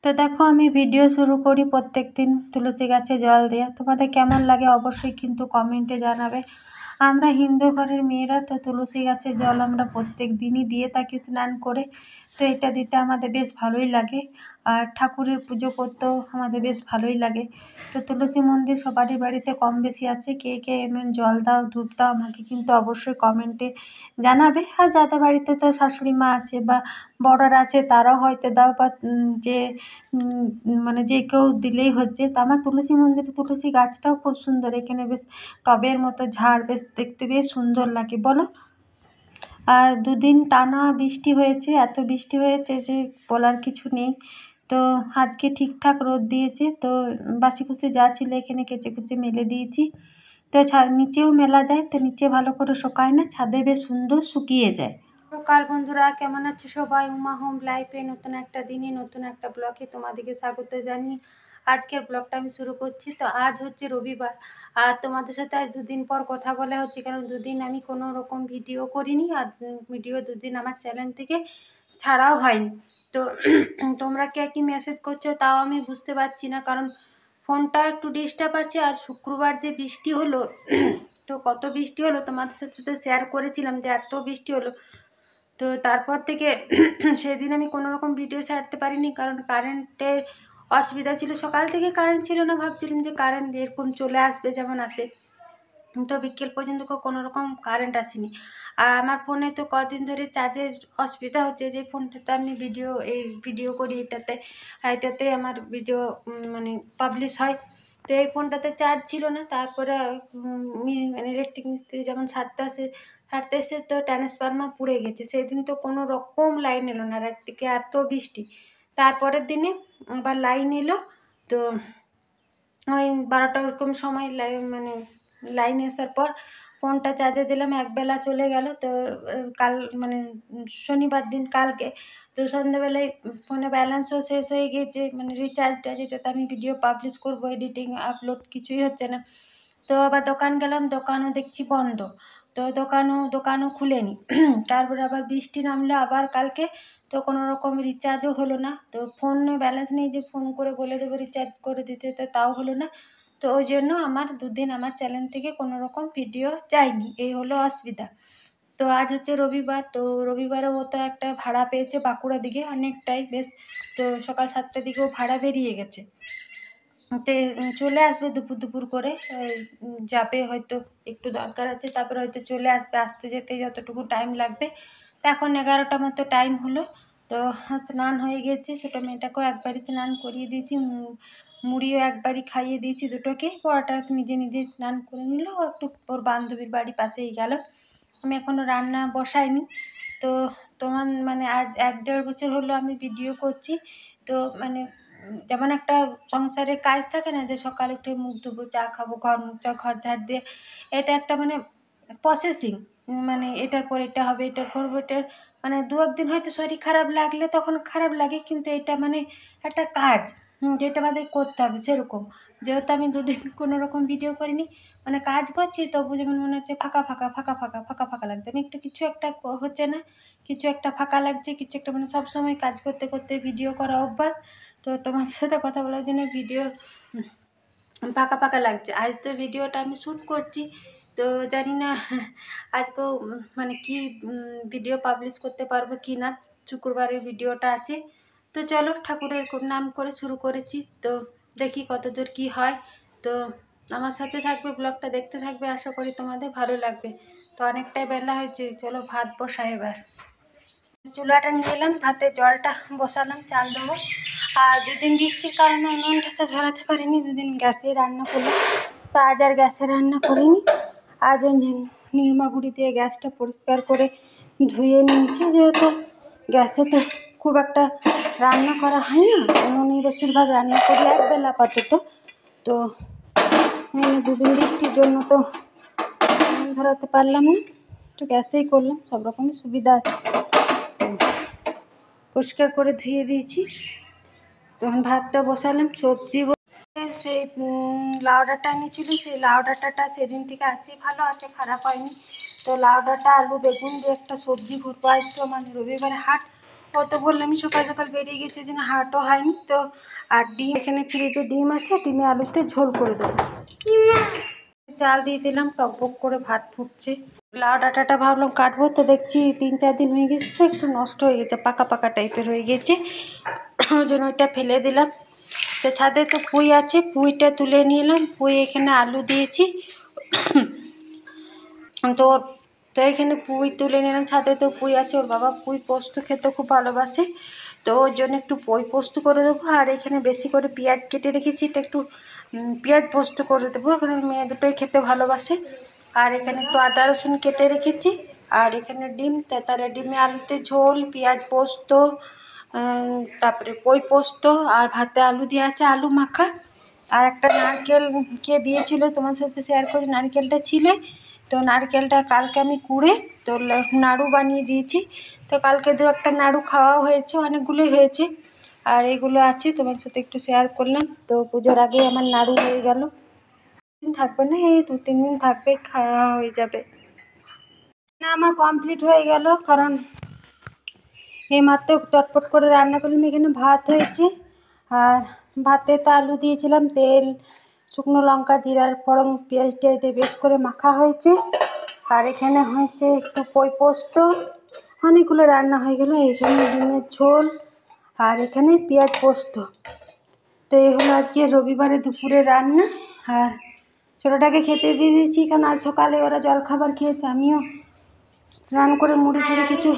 তো দেখো আমি ভিডিও শুরু করি প্রত্যেকদিন তুলসী গাছে জল দেওয়া। তোমাদের কেমন লাগে অবশ্যই কিন্তু কমেন্টে জানাবে। আমরা হিন্দু ঘরের মেয়েরা তো তুলসী গাছে জল আমরা প্রত্যেক দিনই দিয়ে থাকি স্নান করে। তো এটা দিতে আমাদের বেশ ভালোই লাগে, আর ঠাকুরের পুজো করতেও আমাদের বেশ ভালোই লাগে। তো তুলসী মন্দির সবারই বাড়িতে কম বেশি আছে। কে কে এমন জল দাও ধূপ দাও আমাকে কিন্তু অবশ্যই কমেন্টে জানাবে। আর যাদের বাড়িতে তো শাশুড়ি মা আছে বা বড়রা আছে তারাও হয়তো দাও, বা যে মানে যে কেউ দিলেই হচ্ছে। তো আমার তুলসী মন্দিরে তুলসী গাছটাও খুব সুন্দর, এখানে বেশ টবের মতো ঝাড়, বেশ দেখতে বেশ সুন্দর লাগে বলো। আর দুদিন টানা বৃষ্টি হয়েছে, এত বৃষ্টি হয়েছে যে বলার কিছু নেই। তো আজকে ঠিকঠাক রোদ দিয়েছে, তো বাসি কুচি যা ছিল এখানে কেচে কুচে মেলে দিয়েছি। তো নিচেও মেলা যায়, তো নিচে ভালো করে শুকায় না, ছাদে বেশ সুন্দর শুকিয়ে যায়। সকাল বন্ধুরা, কেমন আছো সবাই? উমা হোম লাইফে নতুন একটা দিনে নতুন একটা ব্লগে তোমাদেরকে স্বাগত জানিয়ে আজকের ব্লগটা আমি শুরু করছি। তো আজ হচ্ছে রবিবার, আর তোমাদের সাথে আজ দুদিন পর কথা বলা হচ্ছে, কারণ দুদিন আমি কোনো রকম ভিডিও করিনি, আর ভিডিও দুদিন আমার চ্যানেল থেকে ছাড়াও হয়নি। তো তোমরা কে কি মেসেজ করছো তাও আমি বুঝতে পারছি না, কারণ ফোনটা একটু ডিস্টার্ব আছে। আর শুক্রবার যে বৃষ্টি হলো, তো কত বৃষ্টি হলো তোমাদের সাথে তো শেয়ার করেছিলাম যে এত বৃষ্টি হলো। তো তারপর থেকে সেদিন আমি কোনো রকম ভিডিও ছাড়তে পারিনি, কারণ কারেন্টের অসুবিধা ছিল। সকাল থেকে কারেন্ট ছিল না, ভাবছিলাম যে কারেন্ট এরকম চলে আসবে যেমন আসে, তো বিকেল পর্যন্ত কোনো রকম কারেন্ট আসেনি। আর আমার ফোনে তো কদিন ধরে চার্জের অসুবিধা হচ্ছে, যে ফোনটাতে আমি ভিডিও করি, এটাতে আমার ভিডিও মানে পাবলিশ হয়। তো এই ফোনটাতে চার্জ ছিল না। তারপরে মানে ইলেকট্রিক মিস্ত্রি যেমন সারতে এসে তো ট্রান্সফরমার পুড়ে গেছে। সেদিন তো কোনো রকম লাইন এলো না, রাত থেকে এত বৃষ্টি। তারপরের দিনে আবার লাইন এলো। তো ওই 12টা ওরকম সময় মানে লাইন আসার পর ফোনটা চার্জে দিলাম, একবেলা চলে গেল। তো কাল মানে শনিবার দিন কালকে, তো সন্ধ্যাবেলায় ফোনে ব্যালেন্সও শেষ হয়ে গিয়েছে, মানে রিচার্জটা, যেটাতে আমি ভিডিও পাবলিশ করবো, এডিটিং আপলোড কিছুই হচ্ছে না। তো আবার দোকান গেলাম, দোকানও দেখছি বন্ধ। তো দোকানও খুলেনি। তারপরে আবার বৃষ্টি নামলো আবার কালকে, তো কোনো রকম রিচার্জও হলো না। তো ফোনে ব্যালেন্স নেই যে ফোন করে বলে দেবো রিচার্জ করে দিতে, তো তাও হলো না। তো ওই জন্য আমার দুদিন আমার চ্যানেল থেকে কোনো রকম ভিডিও যায়নি, এই হলো অসুবিধা। তো আজ হচ্ছে রবিবার, তো রবিবারে ও তো একটা ভাড়া পেয়েছে বাঁকুড়া দিকে, অনেকটাই বেশ। তো সকাল 7টার দিকেও ভাড়া বেরিয়ে গেছে। তে চলে আসবে দুপুর করে, যাবে হয়তো, একটু দরকার আছে, তারপরে হয়তো চলে আসবে। আসতে যেতে যতটুকু টাইম লাগবে। তো এখন 11টা মতো টাইম হলো। তো স্নান হয়ে গেছে, ছোটো মেয়েটাকেও একবারই স্নান করিয়ে দিয়েছি, মুড়িও একবারই খাইয়ে দিয়েছি দুটোকে। পড়াটা নিজে নিজে স্নান করে নিল, একটু ওর বান্ধবীর বাড়ি পাশেই গেল। আমি এখনও রান্না বসাইনি। তো তোমার মানে আজ 1-1.5 বছর হলো আমি ভিডিও করছি। তো মানে যেমন একটা সংসারের কাজ থাকে না, যে সকালে উঠে মুখ ধুবো, চা খাবো, ঘর মুছা, ঘর ঝাড় দিয়ে, এটা একটা মানে প্রসেসিং। মানে এটার পর এটা হবে, এটার পর এটার, মানে 2-1 দিন হয়তো শরীর খারাপ লাগলে তখন খারাপ লাগে, কিন্তু এটা মানে একটা কাজ, যেটা আমাদের করতে হবে। সেরকম যেহেতু আমি 2 দিন কোনো রকম ভিডিও করিনি, মানে কাজ করছি, তবু যেমন মনে হচ্ছে ফাঁকা লাগছে। আমি একটু কিছু একটা হচ্ছে না, কিছু একটা ফাঁকা লাগছে, কিছু একটা, মানে সবসময় কাজ করতে করতে ভিডিও করা অভ্যাস। তো তোমার সাথে কথা বলার জন্য ভিডিও ফাঁকা লাগছে। আজ তো ভিডিওটা আমি শ্যুট করছি, তো জানি না আজকেও মানে কি ভিডিও পাবলিশ করতে পারবো কি না। শুক্রবারের ভিডিওটা আছে। তো চলো, ঠাকুরের নাম করে শুরু করেছি, তো দেখি কতদূর কি হয়। তো আমার সাথে থাকবে, ব্লগটা দেখতে থাকবে, আশা করি তোমাদের ভালো লাগবে। তো অনেকটাই বেলা হয়েছে, চলো ভাত বসাই এবার। চুলাটা নিয়ে এলাম, ভাতে জলটা বসালাম, চাল দেবো। আর 2 দিন বৃষ্টির কারণে উনুনটাতে ধরাতে পারিনি, 2 দিন গ্যাসে রান্না করলাম। তো আজ আর গ্যাসে রান্না করিনি। আজ ওই নির্মা গুঁড়ি দিয়ে গ্যাসটা পরিষ্কার করে ধুয়ে নিয়েছি, যেহেতু গ্যাসে তো খুব একটা রান্না করা হয় না, উনুনেই বেশিরভাগ রান্না করি একবেলা আপাতত। তো 2 দিন বৃষ্টির জন্য তো উনুন ধরাতে পারলাম না, তো গ্যাসেই করলাম, সব রকমই সুবিধা আছে। পরিষ্কার করে ধুয়ে দিয়েছি, তখন ভাতটা বসালাম। সবজি সেই লাউ ডাঁটা এনেছিল, সেই লাউ ডাঁটাটা সেদিন থেকে আছে, ভালো আছে, খারাপ হয়নি। তো লাউ ডাঁটা, আলু, বেগুন দিয়ে একটা সবজি করবো। আজ তো মানে রবিবারে হাট, ও তো বললামই সকাল সকাল বেরিয়ে গেছে, ওই জন্য হাটও হয়নি তো। আর ডিম এখানে ফ্রিজে ডিম আছে, ডিমে আলুতে ঝোল করে দেবো। চাল দিয়ে দিলাম, টকবক করে ভাত ফুটছে। লাউ ডাঁটাটা ভাবলাম কাটবো, তো দেখছি 3-4 দিন হয়ে গেছে তো একটু নষ্ট হয়ে গেছে, পাকা পাকা টাইপের হয়ে গেছে, ওই জন্য ওইটা ফেলে দিলাম। তো ছাদে তো পুঁই আছে, পুঁইটা তুলে নিয়ে এলাম। পুঁই এখানে আলু দিয়েছি তো তো এখানে পুঁই তুলে নিলাম, ছাদে তো পুঁই আছে। ওর বাবা পুঁই পোস্ত খেতে খুব ভালোবাসে, তো ওর জন্য একটু পুঁই পোস্ত করে দেবো। আর এখানে বেশি করে পেঁয়াজ কেটে রেখেছি, এটা একটু পেঁয়াজ পোস্ত করে দেবো, কারণ মেয়ে দুটোই খেতে ভালোবাসে। আর এখানে একটু আদা রসুন কেটে রেখেছি। আর এখানে ডিম, তাহলে ডিমে আলুতে ঝোল, পেঁয়াজ পোস্ত, তারপরে পুঁই পোস্ত, আর ভাতে আলু দিয়ে আছে, আলু মাখা। আর একটা নারকেলকে দিয়েছিল, তোমার সাথে শেয়ার করেছি, নারকেলটা ছিলে তো নারকেলটা কালকে আমি কুড়ে তো নাড়ু বানিয়ে দিয়েছি। তো কালকে 2-1 নাড়ু খাওয়া হয়েছে, অনেকগুলোই হয়েছে। আর এগুলো আছে, তোমার সাথে একটু শেয়ার করলাম। তো পুজোর আগে আমার নাড়ু হয়ে গেল। দিন থাকবে না, এই 2-3 দিন থাকবে, খাওয়া হয়ে যাবে। না, আমার কমপ্লিট হয়ে গেল, কারণ এই মাত্র চটপট করে রান্না করলাম। এখানে ভাত হয়েছে, আর ভাতে তো আলু দিয়েছিলাম, তেল, শুকনো লঙ্কা, জিরার ফোড়ন, পেঁয়াজ টেয়াজ দিয়ে বেশ করে মাখা হয়েছে। আর এখানে হয়েছে একটু পুঁই পোস্ত, অনেকগুলো রান্না হয়ে গেল। এখানে ডিমের ঝোল, আর এখানে পেঁয়াজ পোস্ত। তো এগুলো আজকে রবিবারে দুপুরে রান্না। আর ছোটোটাকে খেতে দিয়ে দিয়েছি, কারণ আজ সকালে ওরা জলখাবার খেয়েছে, আমিও স্নান করে মুড়ি টুড়ি কিছু